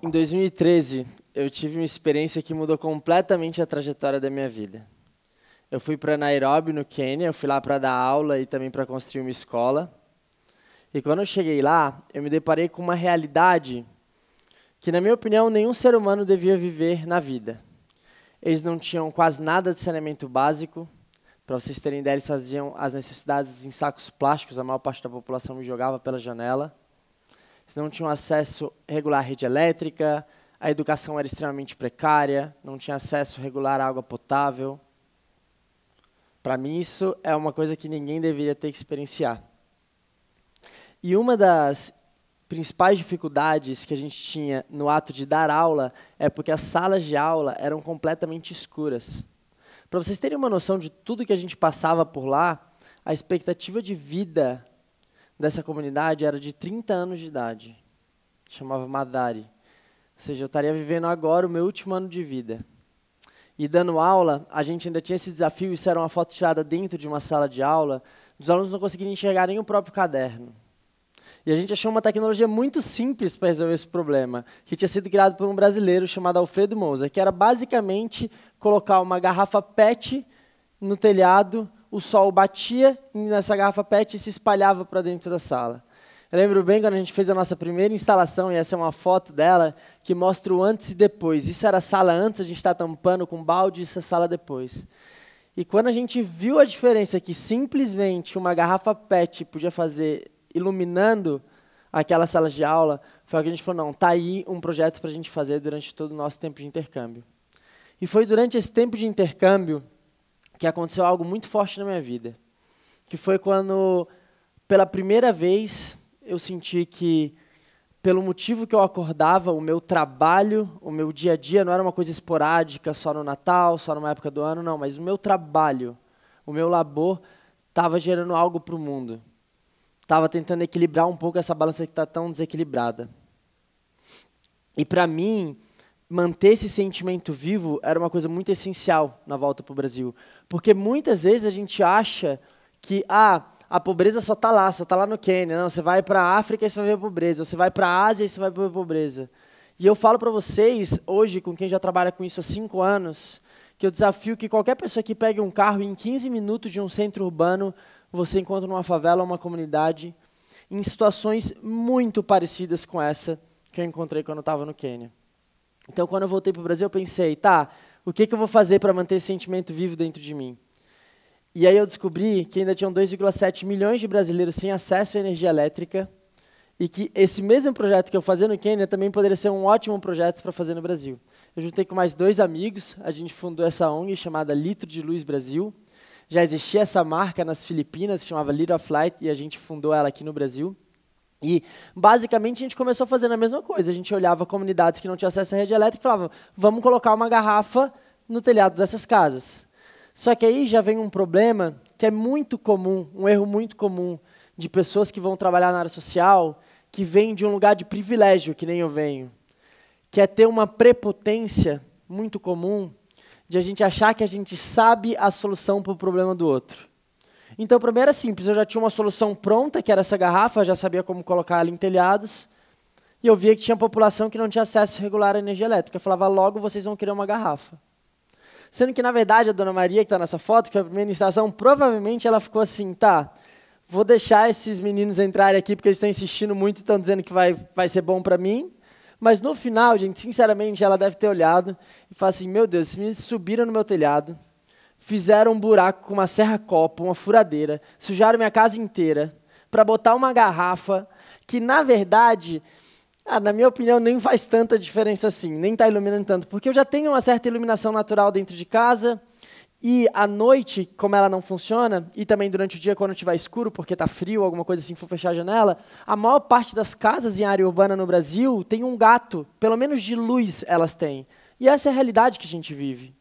Em 2013, eu tive uma experiência que mudou completamente a trajetória da minha vida. Eu fui para Nairobi, no Quênia, eu fui lá para dar aula e também para construir uma escola. E quando eu cheguei lá, eu me deparei com uma realidade que, na minha opinião, nenhum ser humano devia viver na vida. Eles não tinham quase nada de saneamento básico. Para vocês terem ideia, eles faziam as necessidades em sacos plásticos, a maior parte da população me jogava pela janela. Eles não tinham acesso regular à rede elétrica, a educação era extremamente precária, não tinha acesso regular à água potável. Para mim, isso é uma coisa que ninguém deveria ter que experienciar. E uma das principais dificuldades que a gente tinha no ato de dar aula é porque as salas de aula eram completamente escuras. Para vocês terem uma noção de tudo que a gente passava por lá, a expectativa de vida dessa comunidade era de 30 anos de idade. Chamava Madari. Ou seja, eu estaria vivendo agora o meu último ano de vida. E dando aula, a gente ainda tinha esse desafio, isso era uma foto tirada dentro de uma sala de aula, os alunos não conseguiam enxergar nem o próprio caderno. E a gente achou uma tecnologia muito simples para resolver esse problema, que tinha sido criado por um brasileiro chamado Alfredo Moser, que era basicamente colocar uma garrafa PET no telhado, o sol batia nessa garrafa PET e se espalhava para dentro da sala. Eu lembro bem quando a gente fez a nossa primeira instalação, e essa é uma foto dela, que mostra o antes e depois. Isso era a sala antes, a gente está tampando com balde, isso é a sala depois. E quando a gente viu a diferença que simplesmente uma garrafa PET podia fazer iluminando aquela sala de aula, foi que a gente falou, não, está aí um projeto para a gente fazer durante todo o nosso tempo de intercâmbio. E foi durante esse tempo de intercâmbio que aconteceu algo muito forte na minha vida, que foi quando, pela primeira vez, eu senti que, pelo motivo que eu acordava, o meu trabalho, o meu dia a dia, não era uma coisa esporádica, só no Natal, só numa época do ano, não, mas o meu trabalho, o meu labor, estava gerando algo para o mundo. Estava tentando equilibrar um pouco essa balança que está tão desequilibrada. E, para mim, manter esse sentimento vivo era uma coisa muito essencial na volta para o Brasil. Porque muitas vezes a gente acha que a pobreza só está lá no Quênia. Não, você vai para a África e você vai ver a pobreza. Você vai para a Ásia e você vai ver a pobreza. E eu falo para vocês, hoje, com quem já trabalha com isso há 5 anos, que eu desafio que qualquer pessoa que pegue um carro e em 15 minutos de um centro urbano, você encontra uma favela, uma comunidade, em situações muito parecidas com essa que eu encontrei quando eu estava no Quênia. Então, quando eu voltei para o Brasil, eu pensei, tá, o que eu vou fazer para manter esse sentimento vivo dentro de mim? E aí eu descobri que ainda tinham 2,7 milhões de brasileiros sem acesso à energia elétrica e que esse mesmo projeto que eu fazia no Quênia também poderia ser um ótimo projeto para fazer no Brasil. Eu juntei com mais 2 amigos, a gente fundou essa ONG chamada Litro de Luz Brasil. Já existia essa marca nas Filipinas, se chamava Little of Light, e a gente fundou ela aqui no Brasil. E, basicamente, a gente começou fazendo a mesma coisa. A gente olhava comunidades que não tinham acesso à rede elétrica e falava, vamos colocar uma garrafa no telhado dessas casas. Só que aí já vem um problema que é muito comum, um erro muito comum de pessoas que vão trabalhar na área social, que vêm de um lugar de privilégio, que nem eu venho, que é ter uma prepotência muito comum de a gente achar que a gente sabe a solução para o problema do outro. Então, para mim era simples, eu já tinha uma solução pronta, que era essa garrafa, eu já sabia como colocar ela em telhados, e eu via que tinha população que não tinha acesso regular à energia elétrica. Eu falava, logo vocês vão querer uma garrafa. Sendo que, na verdade, a dona Maria, que está nessa foto, que foi a primeira instalação, provavelmente ela ficou assim, tá, vou deixar esses meninos entrarem aqui, porque eles estão insistindo muito e estão dizendo que vai ser bom para mim. Mas no final, gente, sinceramente, ela deve ter olhado e falado assim, meu Deus, esses meninos subiram no meu telhado, fizeram um buraco com uma serra-copo, uma furadeira, sujaram minha casa inteira para botar uma garrafa que, na verdade, na minha opinião, nem faz tanta diferença assim, nem está iluminando tanto, porque eu já tenho uma certa iluminação natural dentro de casa e à noite, como ela não funciona, e também durante o dia quando estiver escuro, porque está frio, alguma coisa assim, for fechar a janela, a maior parte das casas em área urbana no Brasil tem um gato, pelo menos de luz elas têm. E essa é a realidade que a gente vive.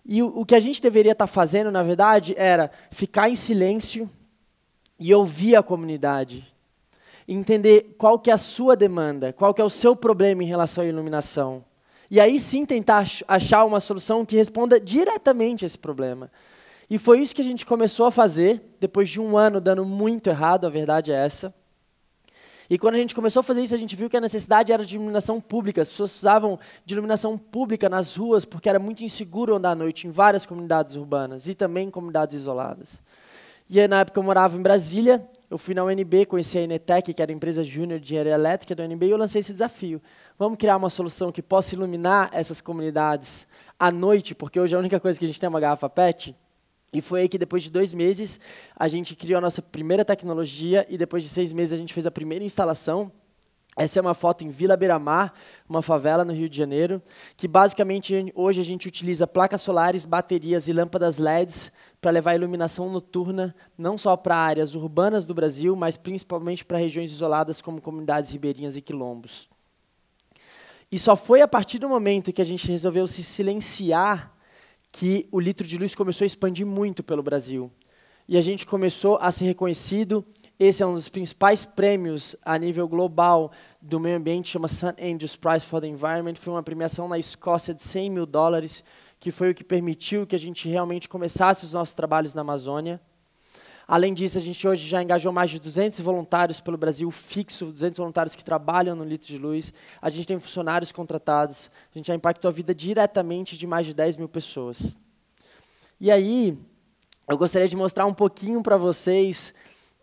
E o que a gente deveria estar fazendo, na verdade, era ficar em silêncio e ouvir a comunidade. Entender qual que é a sua demanda, qual que é o seu problema em relação à iluminação. E aí sim tentar achar uma solução que responda diretamente a esse problema. E foi isso que a gente começou a fazer, depois de 1 ano dando muito errado, a verdade é essa. E quando a gente começou a fazer isso, a gente viu que a necessidade era de iluminação pública. As pessoas precisavam de iluminação pública nas ruas, porque era muito inseguro andar à noite em várias comunidades urbanas e também em comunidades isoladas. E aí, na época eu morava em Brasília, eu fui na UNB, conheci a Enetec, que era a empresa júnior de engenharia elétrica da UNB, e eu lancei esse desafio. Vamos criar uma solução que possa iluminar essas comunidades à noite, porque hoje a única coisa que a gente tem é uma garrafa PET. E foi aí que, depois de 2 meses, a gente criou a nossa primeira tecnologia e, depois de 6 meses, a gente fez a primeira instalação. Essa é uma foto em Vila Beira-Mar, uma favela no Rio de Janeiro, que, basicamente, hoje a gente utiliza placas solares, baterias e lâmpadas LEDs para levar iluminação noturna, não só para áreas urbanas do Brasil, mas principalmente para regiões isoladas, como comunidades ribeirinhas e quilombos. E só foi a partir do momento que a gente resolveu se silenciar que o litro de luz começou a expandir muito pelo Brasil. E a gente começou a ser reconhecido. Esse é um dos principais prêmios a nível global do meio ambiente, chama St. Andrews Prize for the Environment. Foi uma premiação na Escócia de $100 mil, que foi o que permitiu que a gente realmente começasse os nossos trabalhos na Amazônia. Além disso, a gente hoje já engajou mais de 200 voluntários pelo Brasil fixo, 200 voluntários que trabalham no litro de luz. A gente tem funcionários contratados. A gente já impactou a vida diretamente de mais de 10 mil pessoas. E aí, eu gostaria de mostrar um pouquinho para vocês,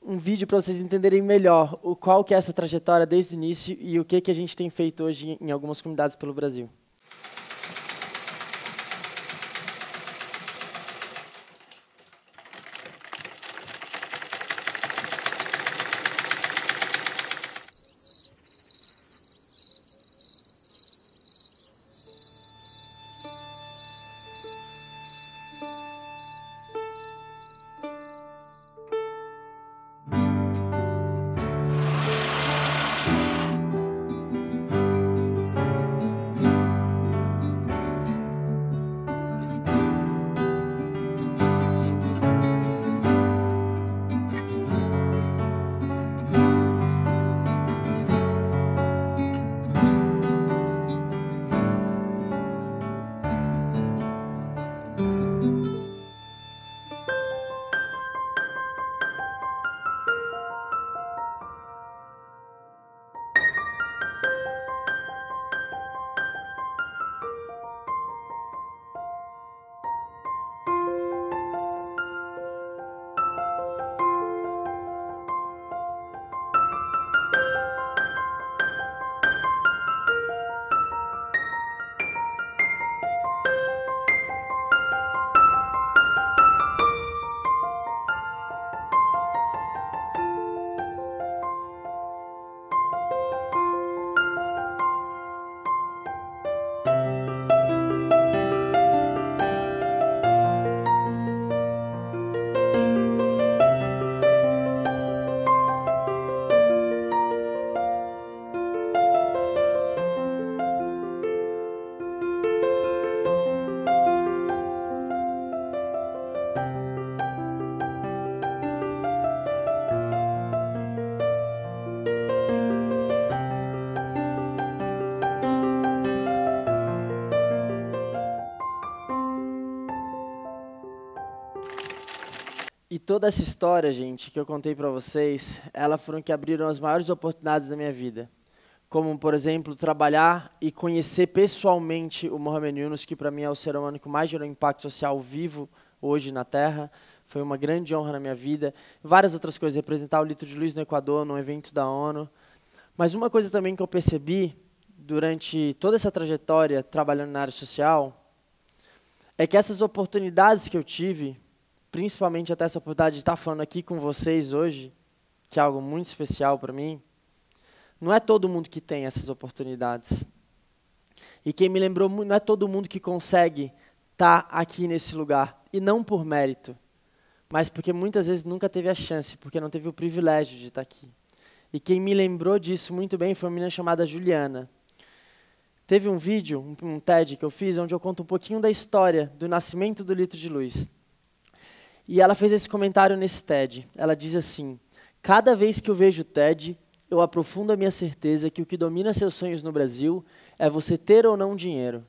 um vídeo para vocês entenderem melhor qual que é essa trajetória desde o início e o que a gente tem feito hoje em algumas comunidades pelo Brasil. E toda essa história, gente, que eu contei para vocês, elas foram que abriram as maiores oportunidades da minha vida. Como, por exemplo, trabalhar e conhecer pessoalmente o Mohamed Yunus, que para mim é o ser humano que mais gerou impacto social vivo hoje na Terra. Foi uma grande honra na minha vida. Várias outras coisas, representar o litro de luz no Equador, num evento da ONU. Mas uma coisa também que eu percebi durante toda essa trajetória trabalhando na área social é que essas oportunidades que eu tive, principalmente até essa oportunidade de estar falando aqui com vocês hoje, que é algo muito especial para mim, não é todo mundo que tem essas oportunidades. E quem me lembrou, não é todo mundo que consegue estar aqui nesse lugar, e não por mérito, mas porque muitas vezes nunca teve a chance, porque não teve o privilégio de estar aqui. E quem me lembrou disso muito bem foi uma menina chamada Juliana. Teve um vídeo, um TED que eu fiz, onde eu conto um pouquinho da história do nascimento do litro de luz. E ela fez esse comentário nesse TED. Ela diz assim: cada vez que eu vejo o TED, eu aprofundo a minha certeza que o que domina seus sonhos no Brasil é você ter ou não dinheiro.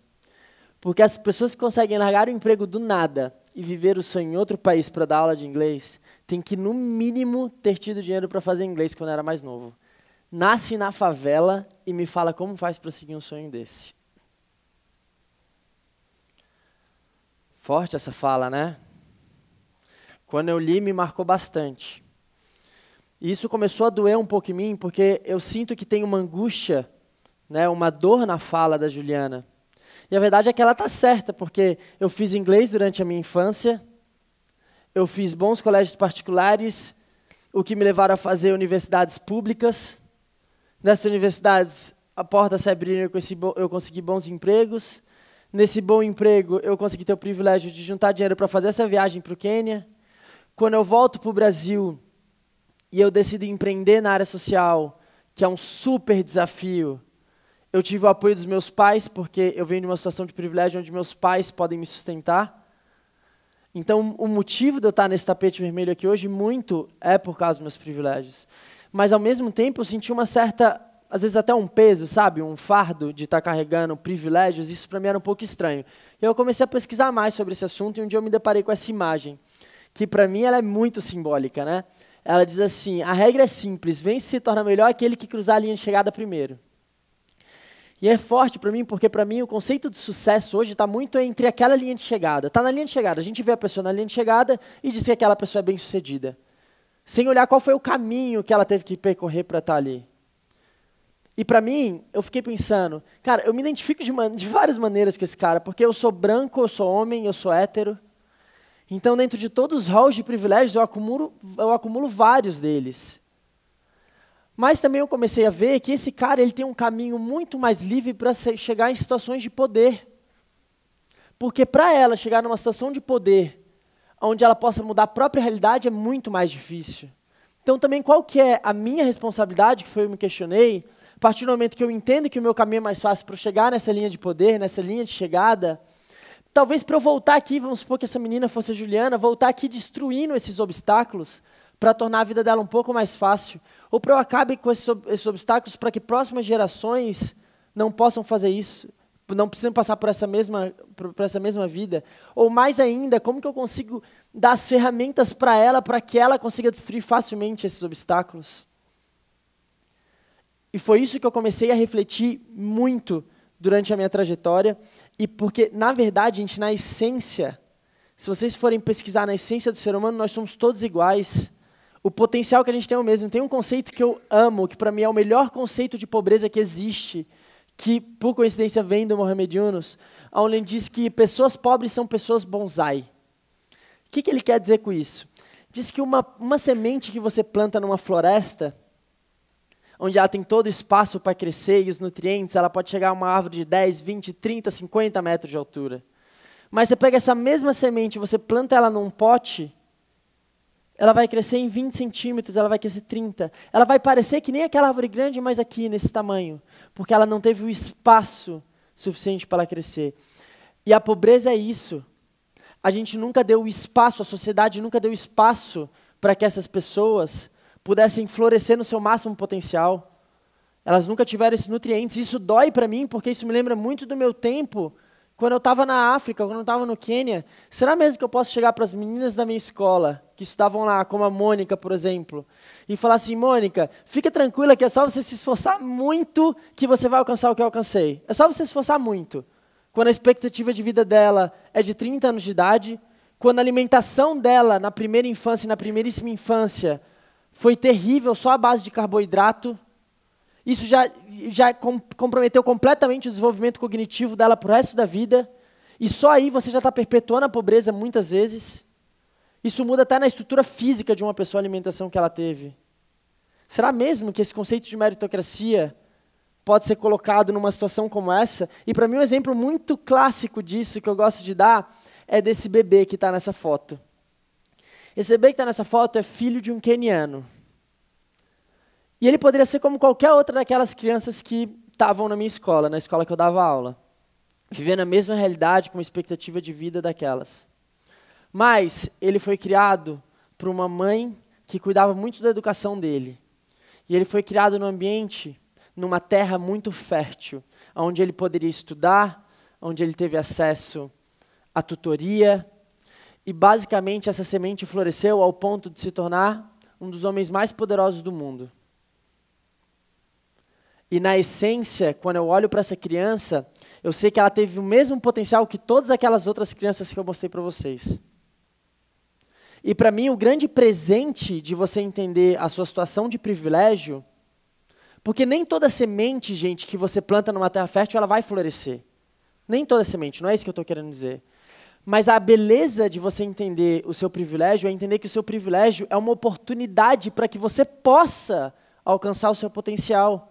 Porque as pessoas que conseguem largar o emprego do nada e viver o sonho em outro país para dar aula de inglês, têm que, no mínimo, ter tido dinheiro para fazer inglês quando era mais novo. nasce na favela e me fala como faz para seguir um sonho desse. Forte essa fala, né? Quando eu li, me marcou bastante. E isso começou a doer um pouco em mim, porque eu sinto que tem uma angústia, né, uma dor na fala da Juliana. E a verdade é que ela está certa, porque eu fiz inglês durante a minha infância, eu fiz bons colégios particulares, o que me levaram a fazer universidades públicas. Nessas universidades, a porta se abriu e eu consegui bons empregos. Nesse bom emprego, eu consegui ter o privilégio de juntar dinheiro para fazer essa viagem para o Quênia. Quando eu volto para o Brasil e eu decido empreender na área social, que é um super desafio, eu tive o apoio dos meus pais, porque eu venho de uma situação de privilégio onde meus pais podem me sustentar. Então, o motivo de eu estar nesse tapete vermelho aqui hoje, muito é por causa dos meus privilégios. Mas, ao mesmo tempo, eu senti uma certa, às vezes até um peso, sabe? Um fardo de estar carregando privilégios. Isso, para mim, era um pouco estranho. E eu comecei a pesquisar mais sobre esse assunto, e um dia eu me deparei com essa imagem, que, para mim, ela é muito simbólica, né? Ela diz assim, a regra é simples, vence e se torna melhor aquele que cruzar a linha de chegada primeiro. E é forte para mim, porque para mim o conceito de sucesso hoje está muito entre aquela linha de chegada. Está na linha de chegada, a gente vê a pessoa na linha de chegada e diz que aquela pessoa é bem-sucedida. Sem olhar qual foi o caminho que ela teve que percorrer para estar ali. E para mim, eu fiquei pensando, cara, eu me identifico de várias maneiras com esse cara, porque eu sou branco, eu sou homem, eu sou hétero. Então, dentro de todos os halls de privilégios, eu acumulo vários deles. Mas também eu comecei a ver que esse cara ele tem um caminho muito mais livre para chegar em situações de poder. Porque para ela chegar numa situação de poder, onde ela possa mudar a própria realidade, é muito mais difícil. Então também qual que é a minha responsabilidade, que foi eu me questionei, a partir do momento que eu entendo que o meu caminho é mais fácil para chegar nessa linha de poder, nessa linha de chegada, talvez para eu voltar aqui, vamos supor que essa menina fosse a Juliana, voltar aqui destruindo esses obstáculos, para tornar a vida dela um pouco mais fácil, ou para eu acabe com esses obstáculos para que próximas gerações não possam fazer isso, não precisem passar por essa mesma vida. Ou mais ainda, como que eu consigo dar as ferramentas para ela, para que ela consiga destruir facilmente esses obstáculos? E foi isso que eu comecei a refletir muito durante a minha trajetória, e porque, na verdade, gente, na essência, se vocês forem pesquisar na essência do ser humano, nós somos todos iguais. O potencial que a gente tem é o mesmo. Tem um conceito que eu amo, que para mim é o melhor conceito de pobreza que existe, que por coincidência vem do Mohamed Yunus, onde ele diz que pessoas pobres são pessoas bonsai. O que ele quer dizer com isso? Diz que uma semente que você planta numa floresta, onde ela tem todo o espaço para crescer e os nutrientes, ela pode chegar a uma árvore de 10, 20, 30, 50 metros de altura. Mas você pega essa mesma semente, você planta ela num pote, ela vai crescer em 20 centímetros, ela vai crescer 30. Ela vai parecer que nem aquela árvore grande, mas aqui, nesse tamanho. Porque ela não teve o espaço suficiente para ela crescer. E a pobreza é isso. A gente nunca deu espaço, a sociedade nunca deu espaço para que essas pessoas pudessem florescer no seu máximo potencial. Elas nunca tiveram esses nutrientes. Isso dói para mim, porque isso me lembra muito do meu tempo, quando eu estava na África, quando eu estava no Quênia. Será mesmo que eu posso chegar para as meninas da minha escola, que estudavam lá, como a Mônica, por exemplo, e falar assim, Mônica, fica tranquila que é só você se esforçar muito que você vai alcançar o que eu alcancei. É só você se esforçar muito. Quando a expectativa de vida dela é de 30 anos de idade, quando a alimentação dela na primeira infância e na primeiríssima infância foi terrível, só à base de carboidrato, isso já comprometeu completamente o desenvolvimento cognitivo dela para o resto da vida, e só aí você já está perpetuando a pobreza muitas vezes. Isso muda até na estrutura física de uma pessoa, a alimentação que ela teve. Será mesmo que esse conceito de meritocracia pode ser colocado numa situação como essa? E para mim um exemplo muito clássico disso, que eu gosto de dar, é desse bebê que está nessa foto. Esse bebê que está nessa foto é filho de um queniano. E ele poderia ser como qualquer outra daquelas crianças que estavam na minha escola, na escola que eu dava aula. Vivendo a mesma realidade, com uma expectativa de vida daquelas. Mas ele foi criado por uma mãe que cuidava muito da educação dele. E ele foi criado num ambiente, numa terra muito fértil, onde ele poderia estudar, onde ele teve acesso à tutoria. E basicamente essa semente floresceu ao ponto de se tornar um dos homens mais poderosos do mundo. E na essência, quando eu olho para essa criança, eu sei que ela teve o mesmo potencial que todas aquelas outras crianças que eu mostrei para vocês. E para mim, o grande presente de você entender a sua situação de privilégio, porque nem toda semente, gente, que você planta numa terra fértil, ela vai florescer. Nem toda semente, não é isso que eu estou querendo dizer. Mas a beleza de você entender o seu privilégio é entender que o seu privilégio é uma oportunidade para que você possa alcançar o seu potencial.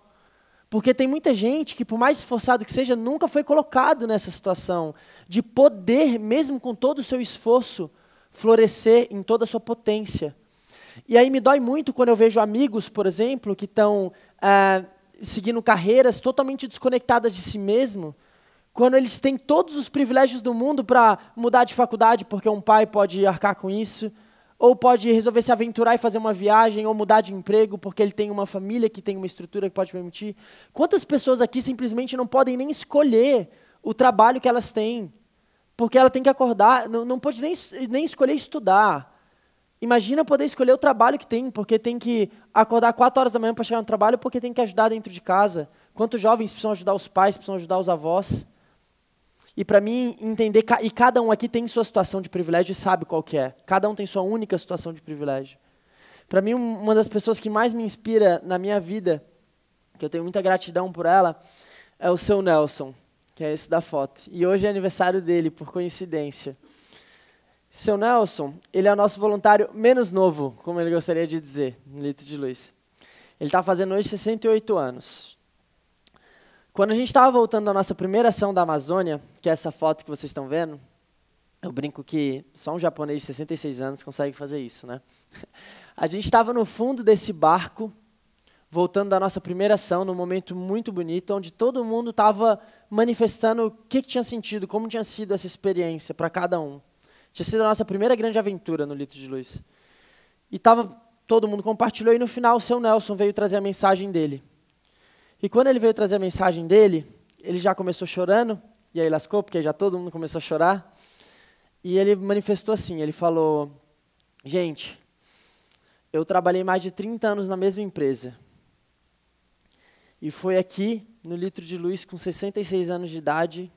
Porque tem muita gente que, por mais esforçado que seja, nunca foi colocado nessa situação de poder, mesmo com todo o seu esforço, florescer em toda a sua potência. E aí me dói muito quando eu vejo amigos, por exemplo, que estão seguindo carreiras totalmente desconectadas de si mesmo, quando eles têm todos os privilégios do mundo para mudar de faculdade, porque um pai pode arcar com isso, ou pode resolver se aventurar e fazer uma viagem, ou mudar de emprego, porque ele tem uma família que tem uma estrutura que pode permitir. Quantas pessoas aqui simplesmente não podem nem escolher o trabalho que elas têm? Porque ela tem que acordar, não pode nem escolher estudar. Imagina poder escolher o trabalho que tem, porque tem que acordar 4 horas da manhã para chegar no trabalho, porque tem que ajudar dentro de casa. Quantos jovens precisam ajudar os pais, precisam ajudar os avós? E para mim entender, e cada um aqui tem sua situação de privilégio e sabe qual que é. Cada um tem sua única situação de privilégio. Para mim, uma das pessoas que mais me inspira na minha vida, que eu tenho muita gratidão por ela, é o seu Nelson, que é esse da foto. E hoje é aniversário dele, por coincidência. Seu Nelson, ele é o nosso voluntário menos novo, como ele gostaria de dizer, no Litro de Luz. Ele está fazendo hoje 68 anos. Quando a gente estava voltando da nossa primeira ação da Amazônia, que é essa foto que vocês estão vendo, eu brinco que só um japonês de 66 anos consegue fazer isso, né? A gente estava no fundo desse barco, voltando da nossa primeira ação, num momento muito bonito, onde todo mundo estava manifestando o que tinha sentido, como tinha sido essa experiência para cada um. Tinha sido a nossa primeira grande aventura no Litro de Luz. E todo mundo compartilhou, e no final o seu Nelson veio trazer a mensagem dele. E quando ele veio trazer a mensagem dele, ele já começou chorando, e aí lascou, porque já todo mundo começou a chorar. E ele manifestou assim, ele falou: gente, eu trabalhei mais de 30 anos na mesma empresa. E foi aqui, no Litro de Luz, com 66 anos de idade,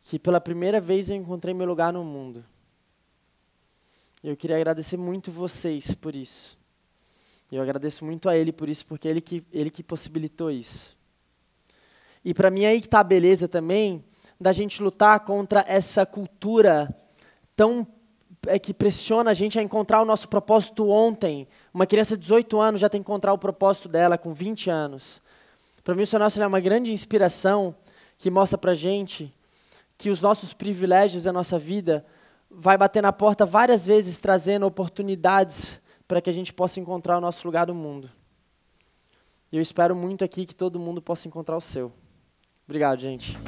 que pela primeira vez eu encontrei meu lugar no mundo. Eu queria agradecer muito vocês por isso. Eu agradeço muito a ele por isso, porque ele que possibilitou isso. E para mim aí que está a beleza também da gente lutar contra essa cultura que pressiona a gente a encontrar o nosso propósito ontem. Uma criança de 18 anos já tem que encontrar o propósito dela com 20 anos. Para mim o Seu Nelson é uma grande inspiração que mostra para a gente que os nossos privilégios da nossa vida vai bater na porta várias vezes, trazendo oportunidades para que a gente possa encontrar o nosso lugar no mundo. E eu espero muito aqui que todo mundo possa encontrar o seu. Obrigado, gente.